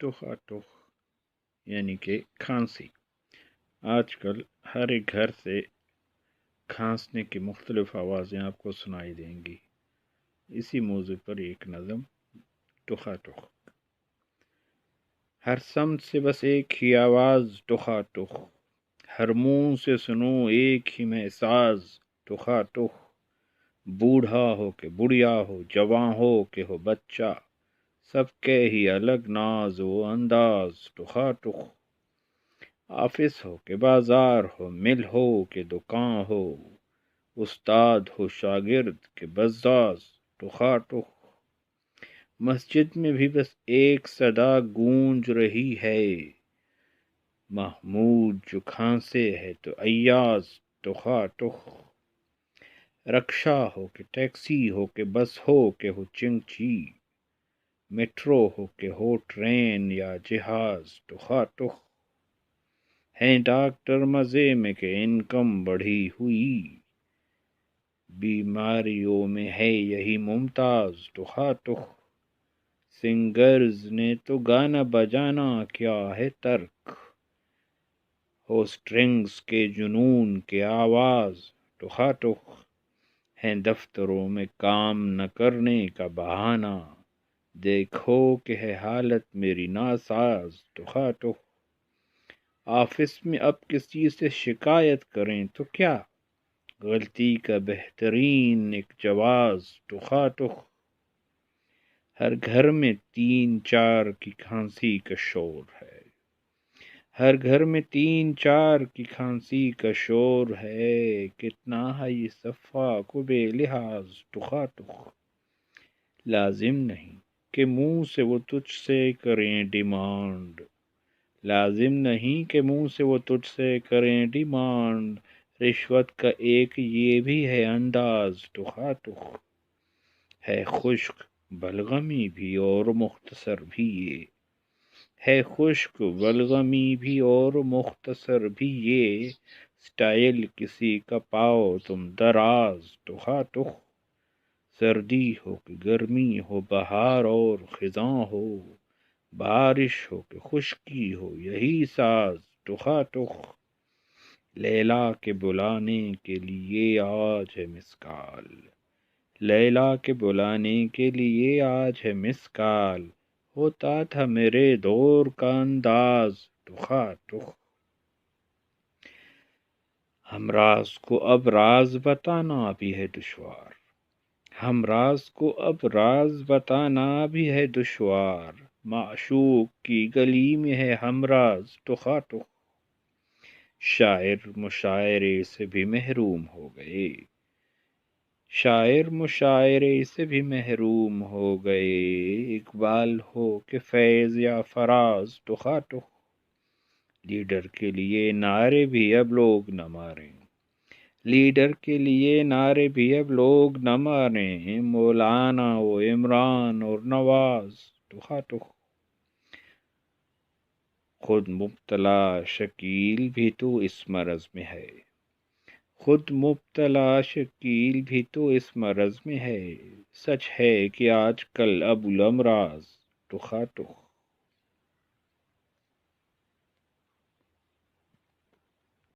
ٹخا ٹخ یعنی کہ کھانسی۔ آج کل ہر ایک گھر سے کھانسنے کی مختلف آوازیں آپ کو سنائی دیں گی۔ اسی موضوع پر ایک نظم ٹخا ٹخ۔ ہر سمت سے بس ایک ہی آواز ٹخا ٹخ، ہر منہ سے سنو ایک ہی میں ساز ٹخا ٹخ، بوڑھا ہو کہ بڑھیا ہو، جواں ہو کہ ہو بچہ، سب کے ہی الگ ناز و انداز ٹخا ٹخ، آفس ہو کہ بازار ہو، مل ہو کہ دکان ہو، استاد ہو شاگرد کہ بزاز ٹخا ٹخ، مسجد میں بھی بس ایک صدا گونج رہی ہے، محمود جو کھانسے ہے تو ایاز ٹخا ٹخ، رکشا ہو کہ ٹیکسی ہو کہ بس ہو کہ ہو چنگچی، میٹرو ہو کہ ہو ٹرین یا جہاز ٹخا ٹخ، ہیں ڈاکٹر مزے میں کہ انکم بڑھی ہوئی، بیماریوں میں ہے یہی ممتاز ٹخا ٹخ، سنگرز نے تو گانا بجانا کیا ہے ترک، ہو سٹرنگز کے جنون کے آواز ٹخا ٹخ، ہیں دفتروں میں کام نہ کرنے کا بہانہ، دیکھو کہ ہے حالت میری ناساز ٹخا ٹخ، آفس میں اب کسی سے شکایت کریں تو کیا، غلطی کا بہترین ایک جواز ٹخا ٹخ، ہر گھر میں 3-4 کی کھانسی کا شور ہے، ہر گھر میں 3-4 کی کھانسی کا شور ہے، کتنا ہے یہ صفا کو بے لحاظ ٹخا ٹخ، لازم نہیں کہ منہ سے وہ تجھ سے کریں ڈیمانڈ، لازم نہیں کہ منہ سے وہ تجھ سے کریں ڈیمانڈ، رشوت کا ایک یہ بھی ہے انداز ٹخا ٹخ، ہے خشک بلغمی بھی اور مختصر بھی یہ، ہے خشک بلغمی بھی اور مختصر بھی یہ، سٹائل کسی کا پاؤ تم دراز ٹخا ٹخ، سردی ہو کہ گرمی ہو، بہار اور خزاں ہو، بارش ہو کہ خشکی ہو یہی ساز ٹخا ٹخ، لیلا کے بلانے کے لیے آج ہے مسکال، لیلا کے بلانے کے لیے آج ہے مسکال، ہوتا تھا میرے دور کا انداز ٹخا ٹخ، ہم راز کو اب راز بتانا بھی ہے دشوار، ہم راز کو اب راز بتانا بھی ہے دشوار، معشوق کی گلی میں ہے ہم راز ٹخا ٹخ، شاعر مشاعرے سے بھی محروم ہو گئے، شاعر مشاعرے سے بھی محروم ہو گئے، اقبال ہو کہ فیض یا فراز ٹخا ٹخ، لیڈر کے لیے نعرے بھی اب لوگ نہ ماریں، لیڈر کے لیے نعرے بھی اب لوگ نہ ماریں، مولانا و عمران اور نواز ٹخا ٹخ، خود مبتلا شکیل بھی تو اس مرض میں ہے، خود مبتلا شکیل بھی تو اس مرض میں ہے، سچ ہے کہ آج کل ابو الامراض ٹخا ٹخ،